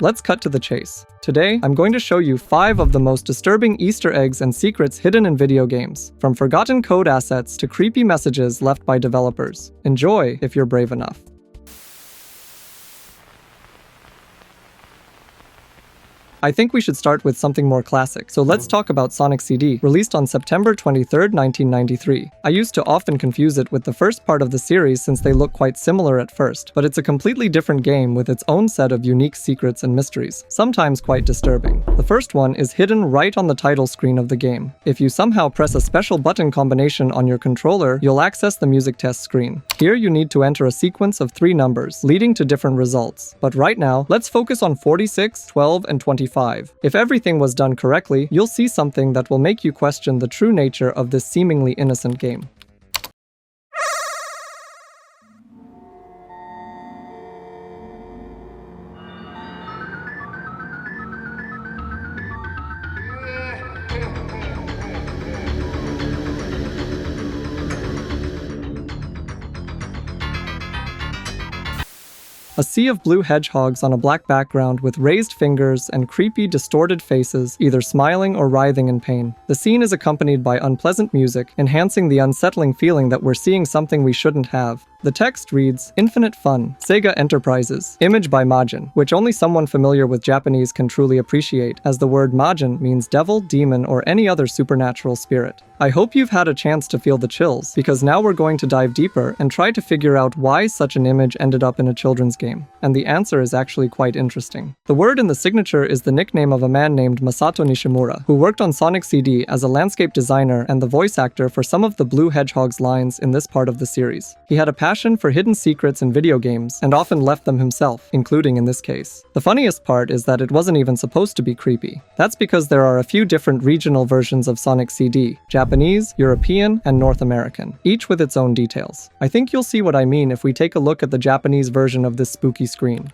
Let's cut to the chase. Today, I'm going to show you 5 of the most disturbing Easter eggs and secrets hidden in video games, from forgotten code assets to creepy messages left by developers. Enjoy if you're brave enough. I think we should start with something more classic, so let's talk about Sonic CD, released on September 23, 1993. I used to often confuse it with the first part of the series since they look quite similar at first, but it's a completely different game with its own set of unique secrets and mysteries, sometimes quite disturbing. The first one is hidden right on the title screen of the game. If you somehow press a special button combination on your controller, you'll access the music test screen. Here you need to enter a sequence of 3 numbers, leading to different results. But right now, let's focus on 46, 12, and 25. If everything was done correctly, you'll see something that will make you question the true nature of this seemingly innocent game. A sea of blue hedgehogs on a black background with raised fingers and creepy, distorted faces, either smiling or writhing in pain. The scene is accompanied by unpleasant music, enhancing the unsettling feeling that we're seeing something we shouldn't have. The text reads, "Infinite Fun, Sega Enterprises, image by Majin," which only someone familiar with Japanese can truly appreciate, as the word Majin means devil, demon, or any other supernatural spirit. I hope you've had a chance to feel the chills, because now we're going to dive deeper and try to figure out why such an image ended up in a children's game. And the answer is actually quite interesting. The word in the signature is the nickname of a man named Masato Nishimura, who worked on Sonic CD as a landscape designer and the voice actor for some of the Blue Hedgehog's lines in this part of the series. He had a passion for hidden secrets in video games and often left them himself, including in this case. The funniest part is that it wasn't even supposed to be creepy. That's because there are a few different regional versions of Sonic CD: Japanese, European, and North American, each with its own details. I think you'll see what I mean if we take a look at the Japanese version of this spooky screen.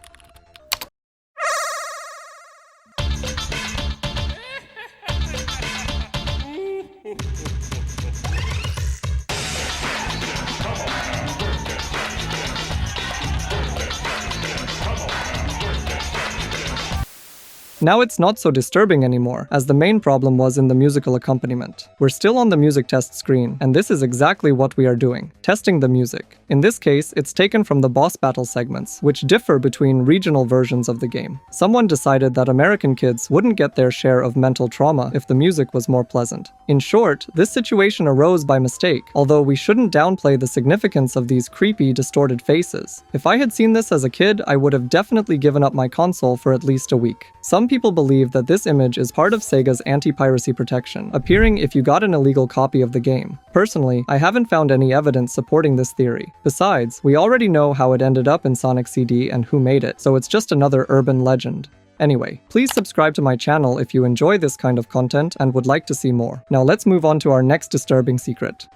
Now it's not so disturbing anymore, as the main problem was in the musical accompaniment. We're still on the music test screen, and this is exactly what we are doing, testing the music. In this case, it's taken from the boss battle segments, which differ between regional versions of the game. Someone decided that American kids wouldn't get their share of mental trauma if the music was more pleasant. In short, this situation arose by mistake, although we shouldn't downplay the significance of these creepy, distorted faces. If I had seen this as a kid, I would have definitely given up my console for at least a week. Some people believe that this image is part of Sega's anti-piracy protection, appearing if you got an illegal copy of the game. Personally, I haven't found any evidence supporting this theory. Besides, we already know how it ended up in Sonic CD and who made it, so it's just another urban legend. Anyway, please subscribe to my channel if you enjoy this kind of content and would like to see more. Now let's move on to our next disturbing secret.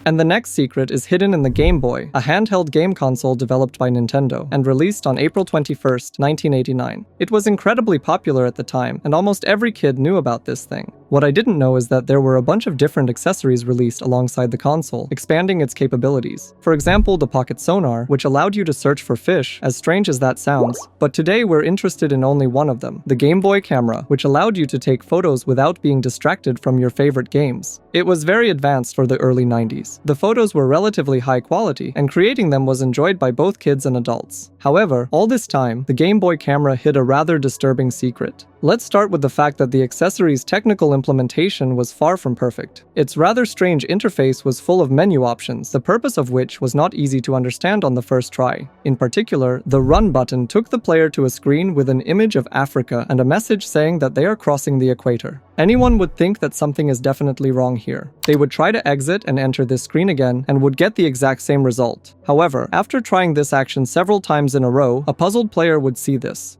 And the next secret is hidden in the Game Boy, a handheld game console developed by Nintendo and released on April 21st, 1989. It was incredibly popular at the time, and almost every kid knew about this thing. What I didn't know is that there were a bunch of different accessories released alongside the console, expanding its capabilities. For example, the Pocket Sonar, which allowed you to search for fish, as strange as that sounds. But today we're interested in only one of them, the Game Boy camera, which allowed you to take photos without being distracted from your favorite games. It was very advanced for the early 90s. The photos were relatively high quality, and creating them was enjoyed by both kids and adults. However, all this time, the Game Boy camera hid a rather disturbing secret. Let's start with the fact that the accessory's technical implementation was far from perfect. Its rather strange interface was full of menu options, the purpose of which was not easy to understand on the first try. In particular, the Run button took the player to a screen with an image of Africa and a message saying that they are crossing the equator. Anyone would think that something is definitely wrong here. They would try to exit and enter this screen again and would get the exact same result. However, after trying this action several times in a row, a puzzled player would see this.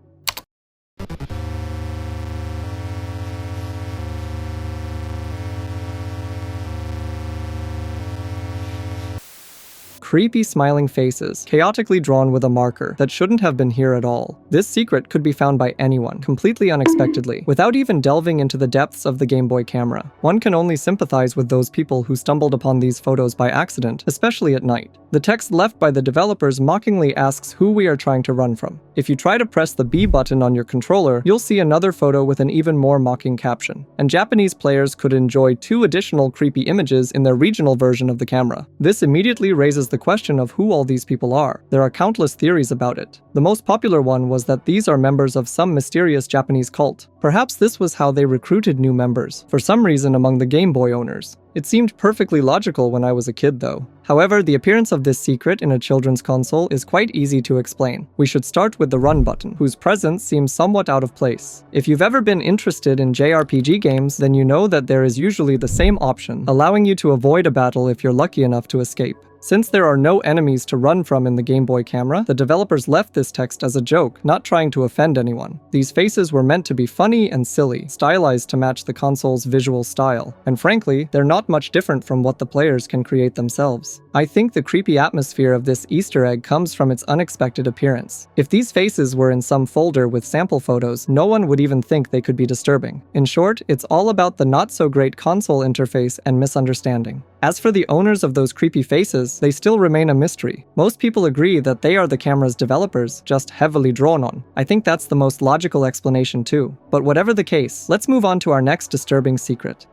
creepy smiling faces, chaotically drawn with a marker that shouldn't have been here at all. This secret could be found by anyone, completely unexpectedly, without even delving into the depths of the Game Boy camera. One can only sympathize with those people who stumbled upon these photos by accident, especially at night. The text left by the developers mockingly asks who we are trying to run from. If you try to press the B button on your controller, you'll see another photo with an even more mocking caption. And Japanese players could enjoy 2 additional creepy images in their regional version of the camera. This immediately raises the question of who all these people are. There are countless theories about it. The most popular one was that these are members of some mysterious Japanese cult. Perhaps this was how they recruited new members, for some reason among the Game Boy owners. It seemed perfectly logical when I was a kid though. However, the appearance of this secret in a children's console is quite easy to explain. We should start with the run button, whose presence seems somewhat out of place. If you've ever been interested in JRPG games, then you know that there is usually the same option, allowing you to avoid a battle if you're lucky enough to escape. Since there are no enemies to run from in the Game Boy camera, the developers left this text as a joke, not trying to offend anyone. These faces were meant to be funny and silly, stylized to match the console's visual style. And frankly, they're not much different from what the players can create themselves. I think the creepy atmosphere of this Easter egg comes from its unexpected appearance. If these faces were in some folder with sample photos, no one would even think they could be disturbing. In short, it's all about the not-so-great console interface and misunderstanding. As for the owners of those creepy faces, they still remain a mystery. Most people agree that they are the camera's developers, just heavily drawn on. I think that's the most logical explanation too. But whatever the case, let's move on to our next disturbing secret.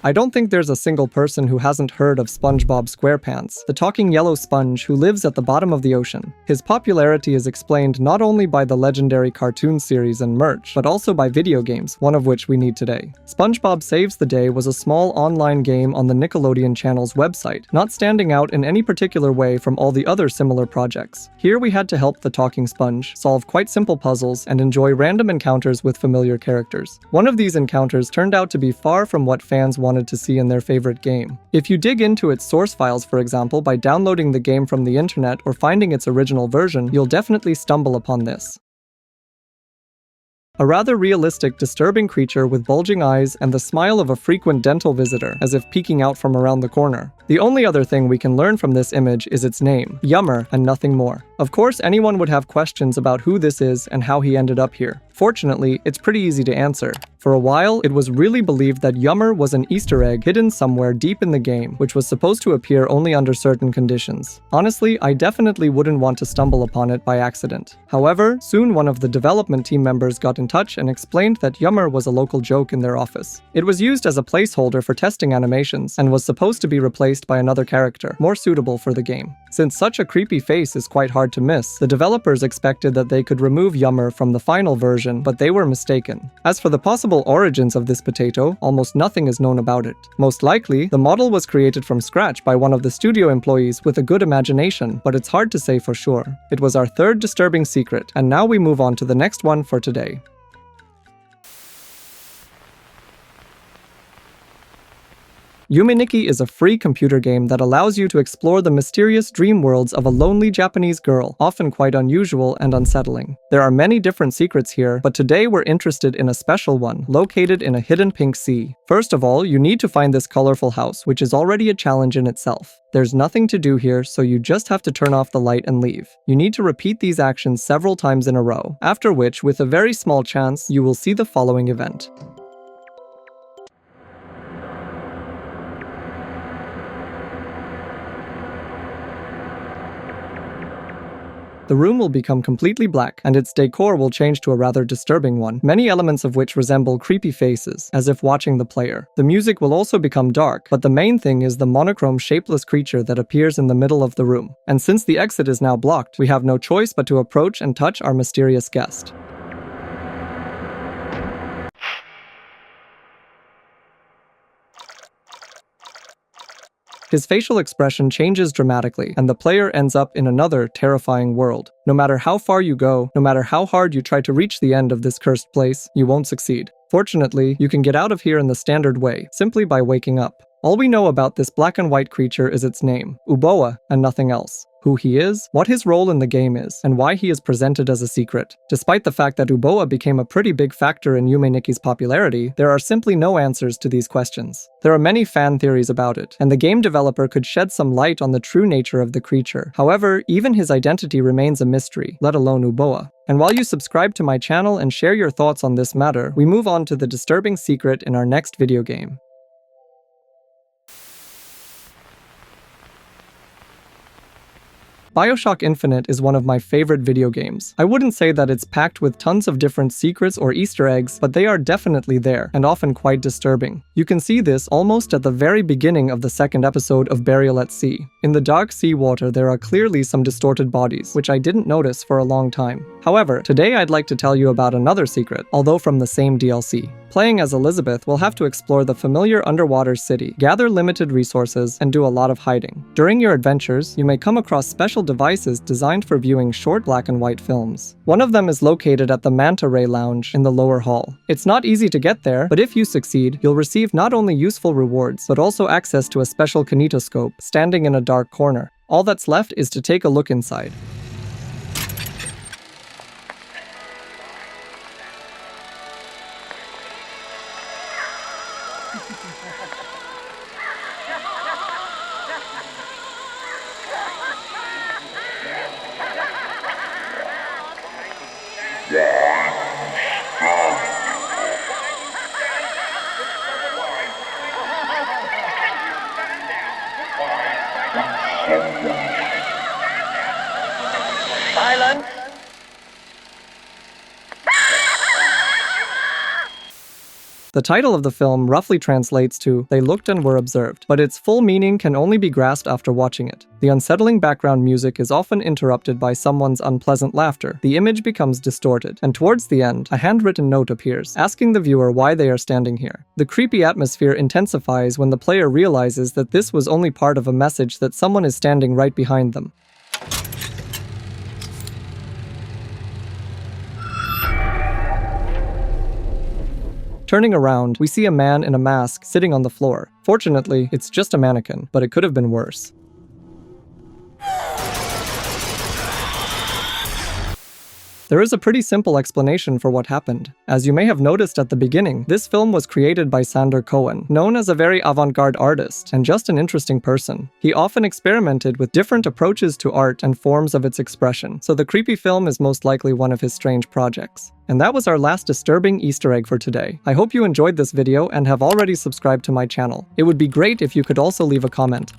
I don't think there's a single person who hasn't heard of SpongeBob SquarePants, the talking yellow sponge who lives at the bottom of the ocean. His popularity is explained not only by the legendary cartoon series and merch, but also by video games, one of which we need today. SpongeBob Saves the Day was a small online game on the Nickelodeon channel's website, not standing out in any particular way from all the other similar projects. Here we had to help the talking sponge, solve quite simple puzzles, and enjoy random encounters with familiar characters. One of these encounters turned out to be far from what fans wanted to see in their favorite game. If you dig into its source files, for example, by downloading the game from the internet or finding its original version, you'll definitely stumble upon this. A rather realistic, disturbing creature with bulging eyes and the smile of a frequent dental visitor, as if peeking out from around the corner. The only other thing we can learn from this image is its name, Yume, and nothing more. Of course, anyone would have questions about who this is and how he ended up here. Fortunately, it's pretty easy to answer. For a while, it was really believed that Yume was an Easter egg hidden somewhere deep in the game, which was supposed to appear only under certain conditions. Honestly, I definitely wouldn't want to stumble upon it by accident. However, soon one of the development team members got in touch and explained that Yume was a local joke in their office. It was used as a placeholder for testing animations and was supposed to be replaced by another character, more suitable for the game. Since such a creepy face is quite hard to miss, the developers expected that they could remove Yume from the final version, but they were mistaken. As for the possible origins of this potato, almost nothing is known about it. Most likely, the model was created from scratch by one of the studio employees with a good imagination, but it's hard to say for sure. It was our third disturbing secret, and now we move on to the next one for today. Yume Nikki is a free computer game that allows you to explore the mysterious dream worlds of a lonely Japanese girl, often quite unusual and unsettling. There are many different secrets here, but today we're interested in a special one, located in a hidden pink sea. First of all, you need to find this colorful house, which is already a challenge in itself. There's nothing to do here, so you just have to turn off the light and leave. You need to repeat these actions several times in a row, after which, with a very small chance, you will see the following event. The room will become completely black, and its decor will change to a rather disturbing one, many elements of which resemble creepy faces, as if watching the player. The music will also become dark, but the main thing is the monochrome shapeless creature that appears in the middle of the room. And since the exit is now blocked, we have no choice but to approach and touch our mysterious guest. His facial expression changes dramatically, and the player ends up in another terrifying world. No matter how far you go, no matter how hard you try to reach the end of this cursed place, you won't succeed. Fortunately, you can get out of here in the standard way, simply by waking up. All we know about this black and white creature is its name, Uboa, and nothing else. who he is, what his role in the game is, and why he is presented as a secret. Despite the fact that Uboa became a pretty big factor in Yume Nikki's popularity, there are simply no answers to these questions. There are many fan theories about it, and the game developer could shed some light on the true nature of the creature. However, even his identity remains a mystery, let alone Uboa. And while you subscribe to my channel and share your thoughts on this matter, we move on to the disturbing secret in our next video game. BioShock Infinite is one of my favorite video games. I wouldn't say that it's packed with tons of different secrets or Easter eggs, but they are definitely there, and often quite disturbing. You can see this almost at the very beginning of the second episode of Burial at Sea. In the dark seawater, there are clearly some distorted bodies, which I didn't notice for a long time. However, today I'd like to tell you about another secret, although from the same DLC. Playing as Elizabeth, we'll have to explore the familiar underwater city, gather limited resources, and do a lot of hiding. During your adventures, you may come across special devices designed for viewing short black and white films. One of them is located at the Manta Ray Lounge in the lower hall. It's not easy to get there, but if you succeed, you'll receive not only useful rewards, but also access to a special kinetoscope standing in a dark corner. All that's left is to take a look inside. Silence! The title of the film roughly translates to "They looked and were observed," but its full meaning can only be grasped after watching it. The unsettling background music is often interrupted by someone's unpleasant laughter. The image becomes distorted, and towards the end, a handwritten note appears, asking the viewer why they are standing here. The creepy atmosphere intensifies when the player realizes that this was only part of a message that someone is standing right behind them. Turning around, we see a man in a mask sitting on the floor. Fortunately, it's just a mannequin, but it could have been worse. There is a pretty simple explanation for what happened. As you may have noticed at the beginning, this film was created by Sander Cohen, known as a very avant-garde artist and just an interesting person. He often experimented with different approaches to art and forms of its expression, so the creepy film is most likely one of his strange projects. And that was our last disturbing Easter egg for today. I hope you enjoyed this video and have already subscribed to my channel. It would be great if you could also leave a comment.